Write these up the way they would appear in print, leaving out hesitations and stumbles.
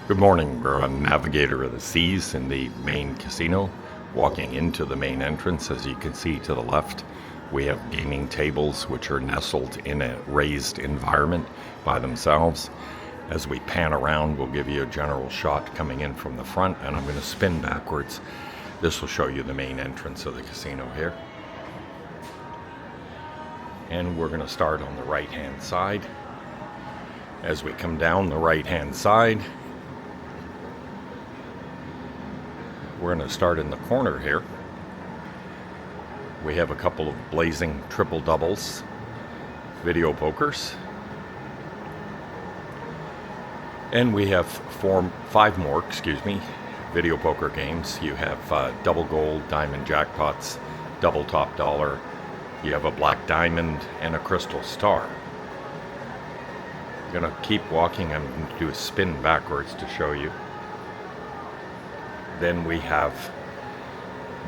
Good morning. We're on Navigator of the Seas in the main casino, walking into the main entrance. As you can see to the left, we have gaming tables which are nestled in a raised environment by themselves. As we pan around, we'll give you a general shot coming in from the front, and I'm going to spin backwards. This will show you the main entrance of the casino here. And we're going to start on the right-hand side. As we come down the right-hand side, we're going to start in the corner here. We have a couple of blazing triple doubles, video pokers. And we have five more video poker games. You have double gold, diamond jackpots, double top dollar. You have a black diamond and a crystal star. I'm going to keep walking. I'm going to do a spin backwards to show you. Then we have,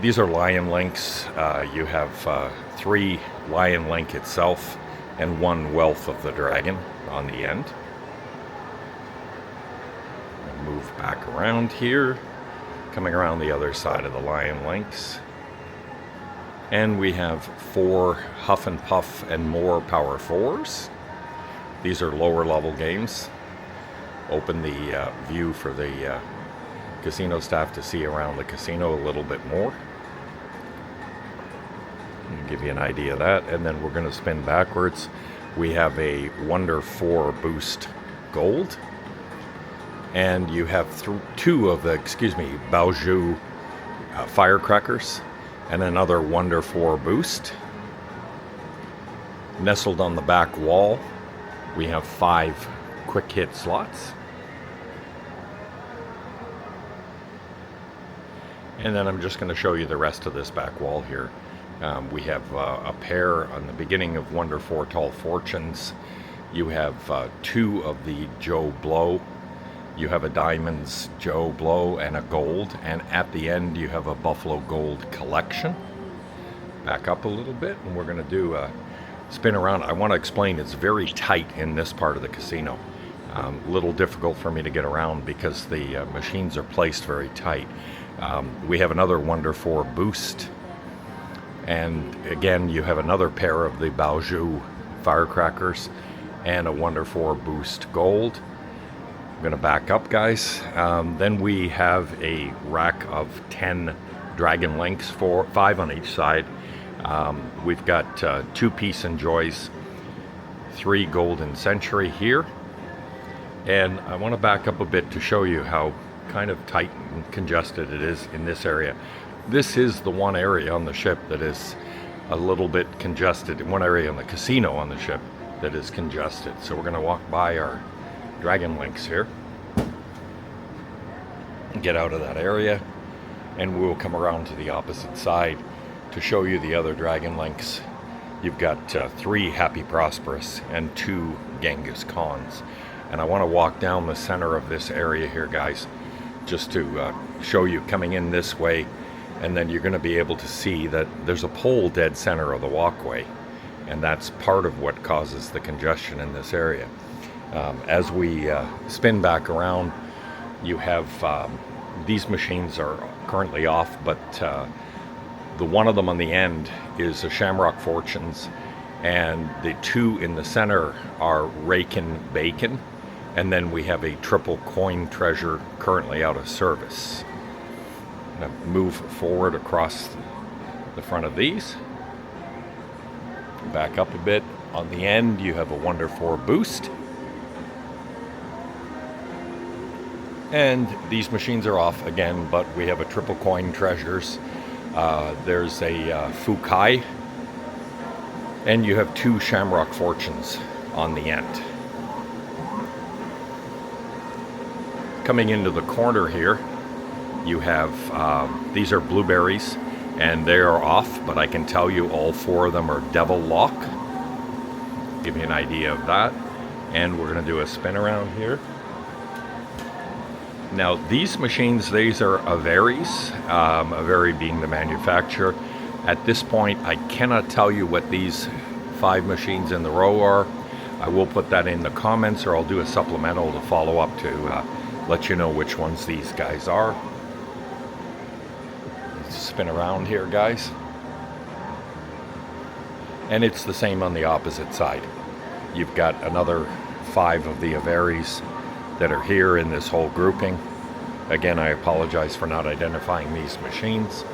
these are Lion Links. You have 3 Lion Link itself and 1 Wealth of the Dragon on the end. Move back around here, coming around the other side of the Lion Links. And we have 4 Huff and Puff and More Power 4s. These are lower level games. Open the view for the casino staff to see around the casino a little bit more. I'll give you an idea of that. And then we're going to spin backwards. We have a Wonder 4 Boost Gold. And you have 2 of the, Baoju firecrackers and another Wonder 4 Boost. Nestled on the back wall, we have 5 quick hit slots. And then I'm just going to show you the rest of this back wall here. We have a pair on the beginning of Wonder 4 Tall Fortunes. You have 2 of the Joe Blow. You have a Diamonds Joe Blow and a Gold. And at the end, you have a Buffalo Gold Collection. Back up a little bit, and we're going to do a spin around. I want to explain it's very tight in this part of the casino. A little difficult for me to get around because the machines are placed very tight. We have another Wonder 4 Boost, and again you have another pair of the Baoju firecrackers and a Wonder 4 Boost Gold. I'm going to back up, guys. Then we have a rack of 10 Dragon Links, 5 on each side. We've got 2 Peace and Joys, 3 Golden Century here. And I want to back up a bit to show you how kind of tight and congested it is in this area. This is the one area on the ship that is a little bit congested, one area in the casino on the ship that is congested. So we're going to walk by our Dragon Links here, get out of that area, and we'll come around to the opposite side to show you the other Dragon Links. You've got 3 Happy Prosperous and 2 Genghis Khans. And I want to walk down the center of this area here, guys, just to show you coming in this way, and then you're going to be able to see that there's a pole dead center of the walkway, and that's part of what causes the congestion in this area. As we spin back around, you have these machines are currently off, but the one of them on the end is a Shamrock Fortunes, and the 2 in the center are Rakin Bacon. And then we have a triple coin treasure currently out of service. I'm going to move forward across the front of these. Back up a bit. On the end, you have a Wonder 4 Boost. And these machines are off again, but we have a triple coin treasures. There's a Fukai. And you have 2 Shamrock Fortunes on the end. Coming into the corner here, you have, these are blueberries, and they are off, but I can tell you all 4 of them are Devil Lock. Give you an idea of that. And we're going to do a spin around here. Now, these machines, these are Averis, Averi being the manufacturer. At this point, I cannot tell you what these 5 machines in the row are. I will put that in the comments, or I'll do a supplemental to follow up to let you know which ones these guys are. Let's spin around here, guys. And it's the same on the opposite side. You've got another 5 of the Averis that are here in this whole grouping. Again, I apologize for not identifying these machines.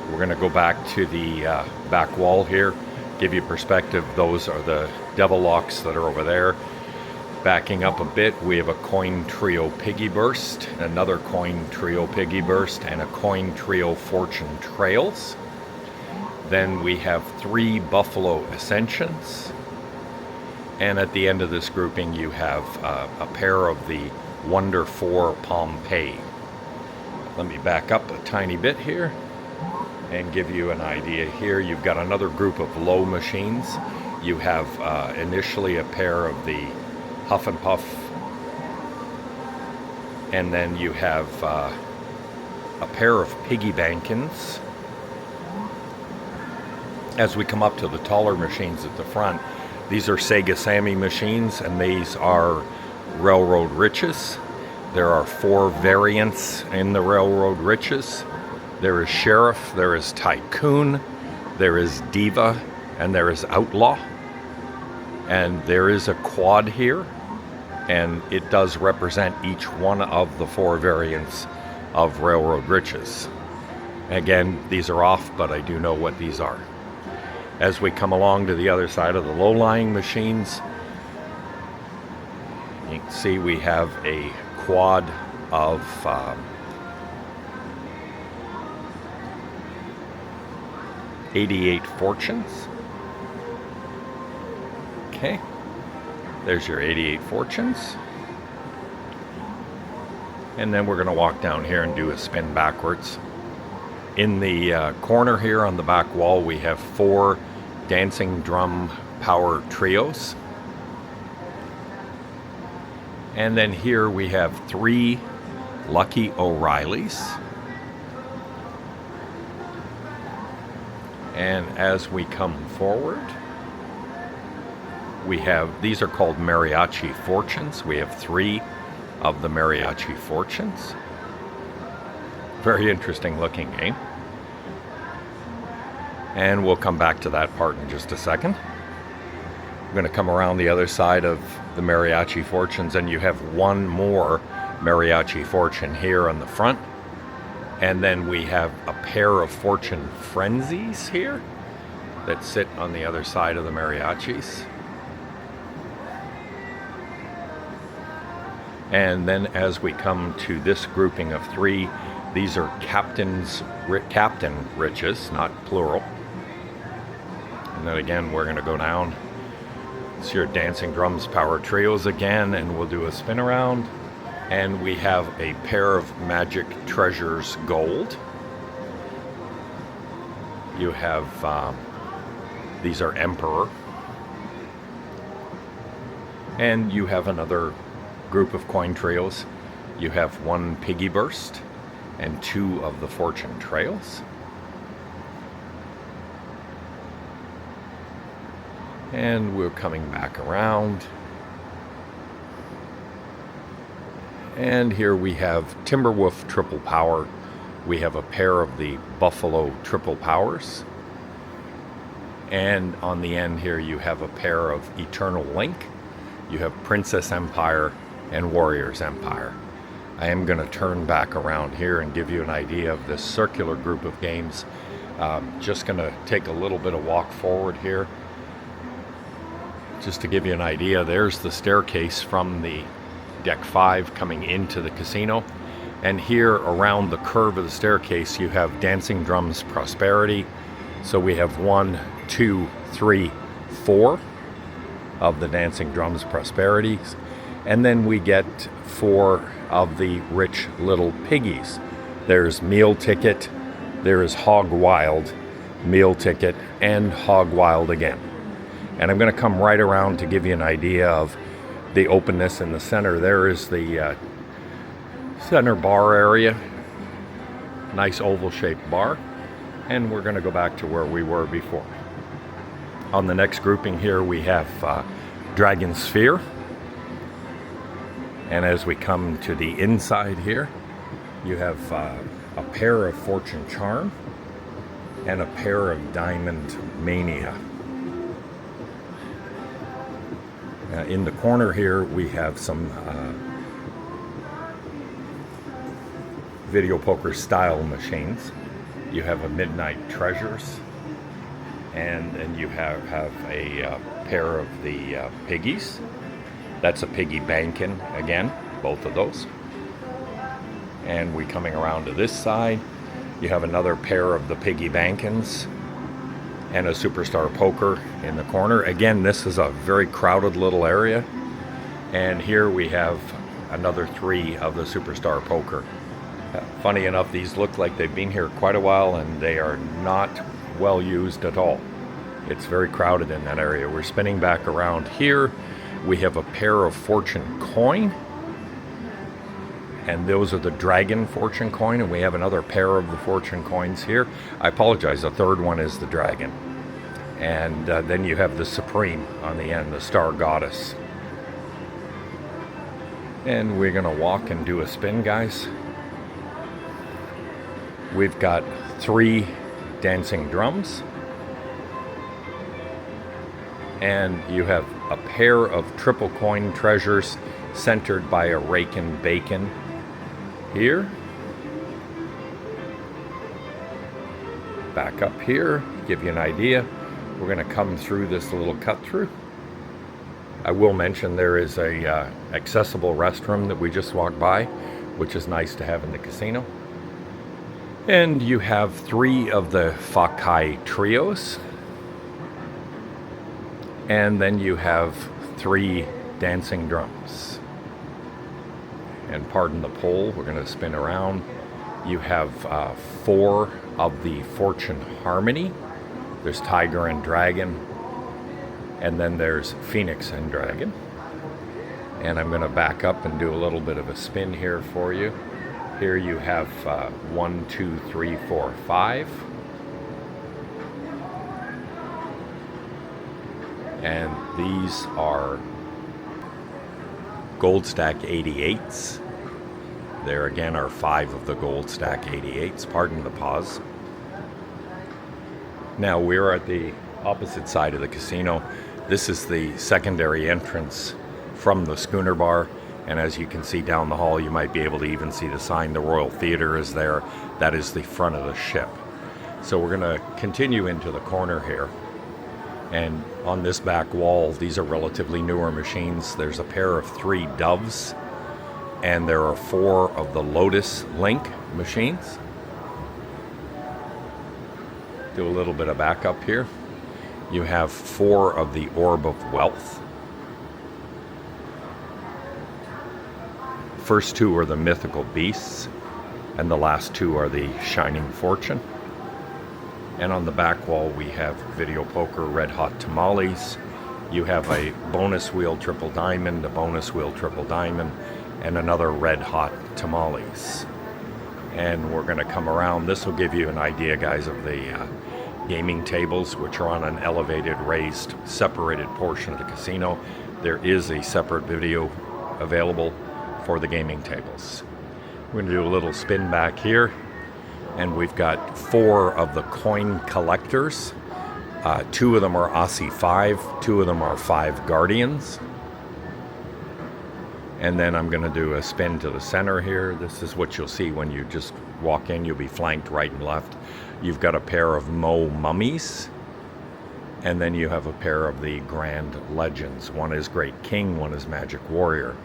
We're going to go back to the back wall here, give you perspective. Those are the devil locks that are over there. Backing up a bit, we have a coin trio piggy burst, another coin trio piggy burst, and a coin trio fortune trails. Then we have 3 buffalo ascensions. And at the end of this grouping, you have a pair of the Wonder 4 Pompeii. Let me back up a tiny bit here and give you an idea here. You've got another group of low machines. You have initially a pair of the Huff and Puff, and then you have a pair of Piggy Bankins. As we come up to the taller machines at the front, these are Sega Sammy machines, and these are Railroad Riches. There are 4 variants in the Railroad Riches. There is Sheriff, there is Tycoon, there is Diva, and there is Outlaw. And there is a quad here, and it does represent each one of the 4 variants of Railroad Riches. Again, these are off, but I do know what these are. As we come along to the other side of the low-lying machines, you can see we have a quad of 88 fortunes. Okay, there's your 88 fortunes. And then we're going to walk down here and do a spin backwards. In the corner here on the back wall, we have 4 dancing drum power trios. And then here we have 3 Lucky O'Reillys. And as we come forward, we have, these are called Mariachi Fortunes. We have 3 of the Mariachi Fortunes. Very interesting looking game. And we'll come back to that part in just a second. I'm going to come around the other side of the Mariachi Fortunes, and you have 1 more Mariachi Fortune here on the front. And then we have a pair of Fortune Frenzies here that sit on the other side of the Mariachis. And then as we come to this grouping of 3, these are Captain Riches, not plural. And then again, we're going to go down. It's your Dancing Drums Power Trios again, and we'll do a spin around. And we have a pair of Magic Treasures Gold. You have, these are Emperor. And you have another group of coin trios. You have 1 Piggy Burst and 2 of the Fortune Trails. And we're coming back around. And here we have Timberwolf Triple Power. We have a pair of the Buffalo Triple Powers. And on the end here you have a pair of Eternal Link. You have Princess Empire and Warriors Empire. I am going to turn back around here and give you an idea of this circular group of games. Just going to take a little bit of walk forward here. Just to give you an idea, there's the staircase from the Deck 5 coming into the casino. And here around the curve of the staircase, you have Dancing Drums Prosperity. So we have 1, 2, 3, 4 of the Dancing Drums Prosperities. And then we get 4 of the Rich Little Piggies. There's Meal Ticket, there is Hog Wild, Meal Ticket, and Hog Wild again. And I'm going to come right around to give you an idea of the openness in the center. There is the center bar area, nice oval shaped bar. And we're going to go back to where we were before. On the next grouping here we have Dragon Sphere. And as we come to the inside here, you have a pair of Fortune Charm and a pair of Diamond Mania. In the corner here, we have some video poker style machines. You have a Midnight Treasures, and then you have a pair of the piggies. That's a piggy bankin again, both of those. And we coming around to this side, you have another pair of the piggy bankins and a Superstar Poker in the corner. Again, this is a very crowded little area. And here we have another 3 of the Superstar Poker. Funny enough, these look like they've been here quite a while, and they are not well used at all. It's very crowded in that area. We're spinning back around here. We have a pair of Fortune Coin, and those are the Dragon Fortune Coin, and we have another pair of the Fortune Coins here. I apologize, the third one is the Dragon. And then you have the Supreme on the end, the Star Goddess. And we're gonna walk and do a spin, guys. We've got 3 dancing drums, and you have a pair of triple coin treasures centered by a rakin' bacon here. Back up here, give you an idea. We're going to come through this little cut through. I will mention there is a accessible restroom that we just walked by, which is nice to have in the casino. And you have 3 of the Fakai trios. And then you have 3 dancing drums. And pardon the pole, we're going to spin around. You have 4 of the Fortune Harmony. There's Tiger and Dragon. And then there's Phoenix and Dragon. And I'm going to back up and do a little bit of a spin here for you. Here you have 1, 2, 3, 4, 5. And these are Gold Stack 88s. There again are 5 of the Gold Stack 88s. Pardon the pause. Now we're at the opposite side of the casino. This is the secondary entrance from the Schooner Bar. And as you can see down the hall, you might be able to even see the sign, the Royal Theatre is there. That is the front of the ship. So we're going to continue into the corner here. And on this back wall, these are relatively newer machines. There's a pair of 3 Doves, and there are 4 of the Lotus Link machines. Do a little bit of backup here. You have 4 of the Orb of Wealth. First 2 are the Mythical Beasts, and the last 2 are the Shining Fortune. And on the back wall, we have Video Poker Red Hot Tamales. You have a bonus wheel triple diamond, a bonus wheel triple diamond, and another Red Hot Tamales. And we're going to come around. This will give you an idea, guys, of the gaming tables, which are on an elevated, raised, separated portion of the casino. There is a separate video available for the gaming tables. We're going to do a little spin back here. And we've got 4 of the coin collectors. 2 of them are Aussie 5, 2 of them are 5 Guardians. And then I'm going to do a spin to the center here. This is what you'll see when you just walk in. You'll be flanked right and left. You've got a pair of Mo Mummies. And then you have a pair of the Grand Legends. One is Great King, one is Magic Warrior.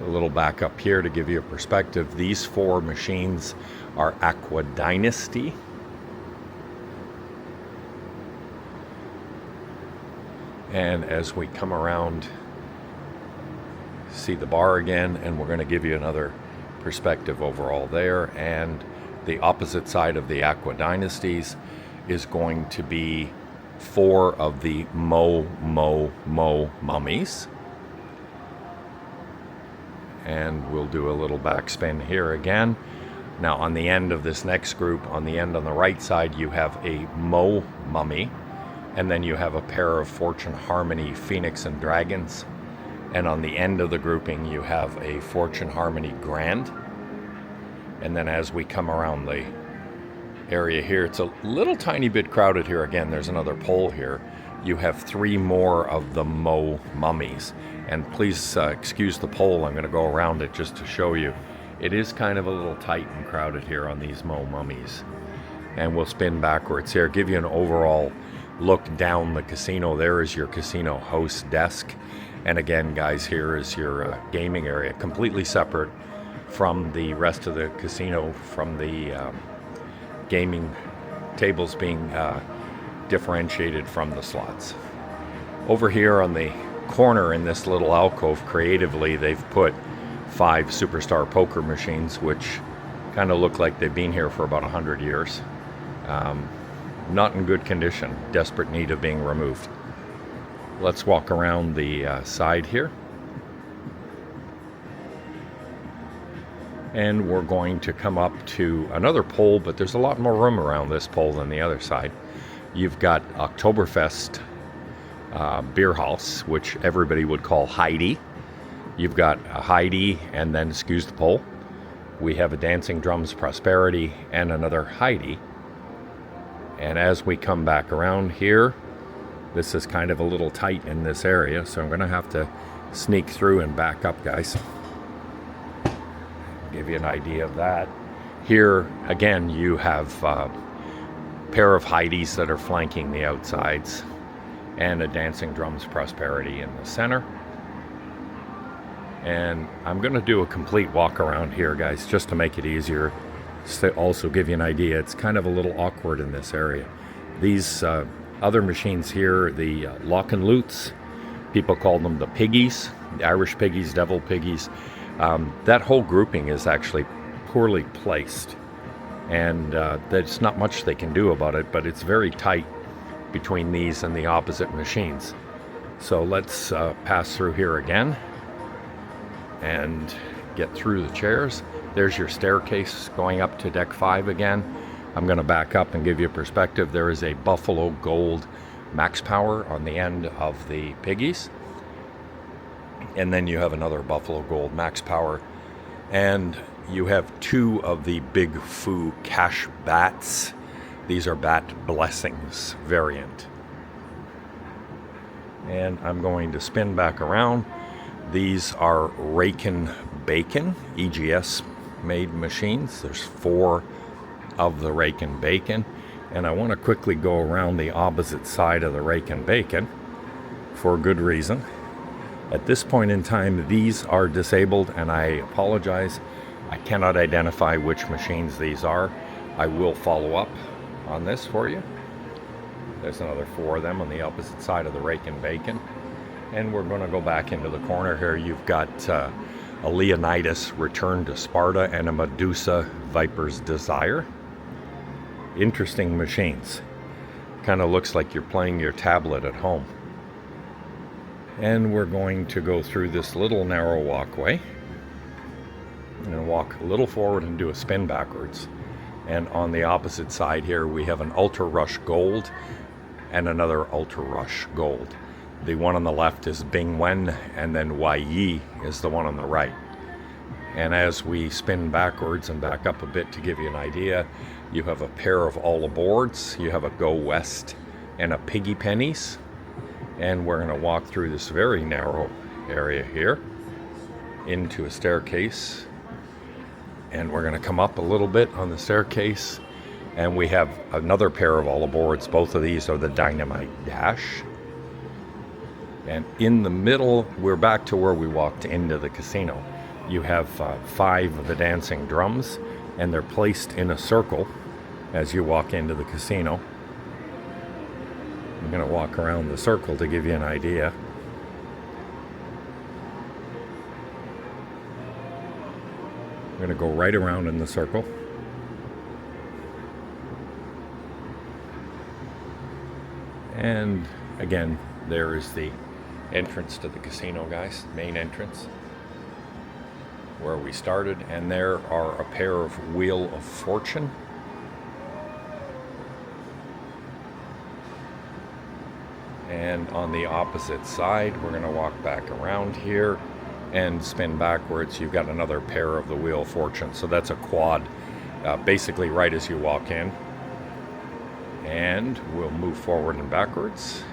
A little back up here to give you a perspective. These 4 machines are Aqua Dynasty. And as we come around, see the bar again, and we're going to give you another perspective overall there. And the opposite side of the Aqua Dynasties is going to be 4 of the Mo Mummies. And we'll do a little backspin here again. Now on the end of this next group, on the end on the right side, you have a Mo Mummy, and then you have a pair of Fortune Harmony Phoenix and Dragons, And on the end of the grouping, you have a Fortune Harmony Grand. And then as we come around the area here, it's a little tiny bit crowded here. Again, there's another pole here. You have 3 more of the Mo mummies. And please excuse the pole. I'm going to go around it just to show you. It is kind of a little tight and crowded here on these Mo mummies. And we'll spin backwards here, give you an overall look down the casino. There is your casino host desk. And again, guys, here is your gaming area, completely separate from the rest of the casino, from the gaming tables being differentiated from the slots. Over here on the corner in this little alcove, creatively, they've put 5 Superstar poker machines, which kind of look like they've been here for about 100 years. Not in good condition, desperate need of being removed. Let's walk around the side here. And we're going to come up to another pole, but there's a lot more room around this pole than the other side. You've got Oktoberfest beer house, which everybody would call Heidi. You've got a Heidi, and then, excuse the pole, we have a Dancing Drums Prosperity and another Heidi. And as we come back around here, this is kind of a little tight in this area, so I'm going to have to sneak through and back up, guys. Give you an idea of that. Here, again, you have a pair of Heidis that are flanking the outsides and a Dancing Drums Prosperity in the center. And I'm going to do a complete walk around here, guys, just to make it easier. To also give you an idea, it's kind of a little awkward in this area. These other machines here, the Lock and Loots, people call them the piggies, the Irish piggies, devil piggies. That whole grouping is actually poorly placed, and there's not much they can do about it, but it's very tight between these and the opposite machines. So let's pass through here again and get through the chairs. There's your staircase going up to deck 5 again. I'm going to back up and give you a perspective. There is a Buffalo Gold Max Power on the end of the piggies. And then you have another Buffalo Gold Max Power. And you have 2 of the Big Foo Cash Bats. These are Bat Blessings variant. And I'm going to spin back around. These are Rakin Bacon, EGS made machines. There's 4 of the Rakin Bacon. And I want to quickly go around the opposite side of the Rakin Bacon for a good reason. At this point in time, these are disabled, and I apologize. I cannot identify which machines these are. I will follow up on this for you. There's another 4 of them on the opposite side of the Rakin Bacon. And we're going to go back into the corner here. You've got a Leonidas Return to Sparta and a Medusa Viper's Desire. Interesting machines. Kind of looks like you're playing your tablet at home. And we're going to go through this little narrow walkway. I'm going to walk a little forward and do a spin backwards. And on the opposite side here, we have an Ultra Rush Gold and another Ultra Rush Gold. The one on the left is Bing Wen, and then Wai Yi is the one on the right. And as we spin backwards and back up a bit to give you an idea, you have a pair of All Aboards, you have a Go West and a Piggy Pennies. And we're going to walk through this very narrow area here into a staircase. And we're going to come up a little bit on the staircase. And we have another pair of All Aboards. Both of these are the Dynamite Dash. And in the middle, we're back to where we walked into the casino. You have 5 of the Dancing Drums, and they're placed in a circle as you walk into the casino. I'm going to walk around the circle to give you an idea. I'm going to go right around in the circle. And again, there is the entrance to the casino, guys, main entrance, where we started. And there are a pair of Wheel of Fortune. And on the opposite side, we're going to walk back around here and spin backwards. You've got another pair of the Wheel of Fortune. So that's a quad, basically right as you walk in. And we'll move forward and backwards.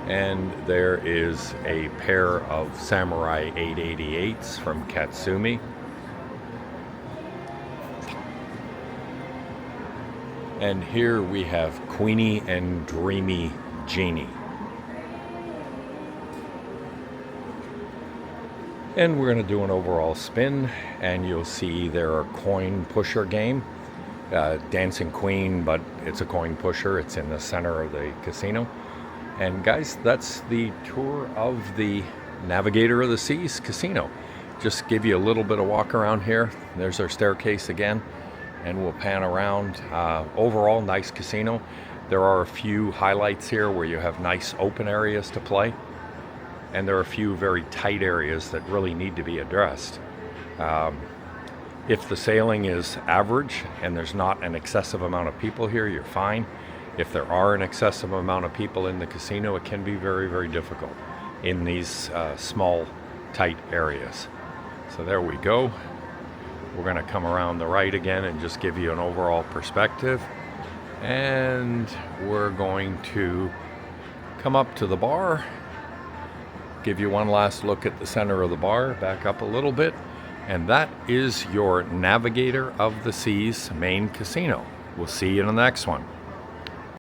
And there is a pair of Samurai 888s from Katsumi. And here we have Queenie and Dreamy Genie. And we're going to do an overall spin, and you'll see there are coin pusher game. Dancing Queen, but it's a coin pusher. It's in the center of the casino. And guys, that's the tour of the Navigator of the Seas casino. Just give you a little bit of walk around here. There's our staircase again, and we'll pan around. Overall, nice casino. There are a few highlights here where you have nice open areas to play, and there are a few very tight areas that really need to be addressed. If the sailing is average and there's not an excessive amount of people here, you're fine. If there are an excessive amount of people in the casino, it can be very, very difficult in these small, tight areas. So there we go. We're going to come around the right again and just give you an overall perspective. And we're going to come up to the bar, give you one last look at the center of the bar, back up a little bit. And that is your Navigator of the Seas main casino. We'll see you in the next one.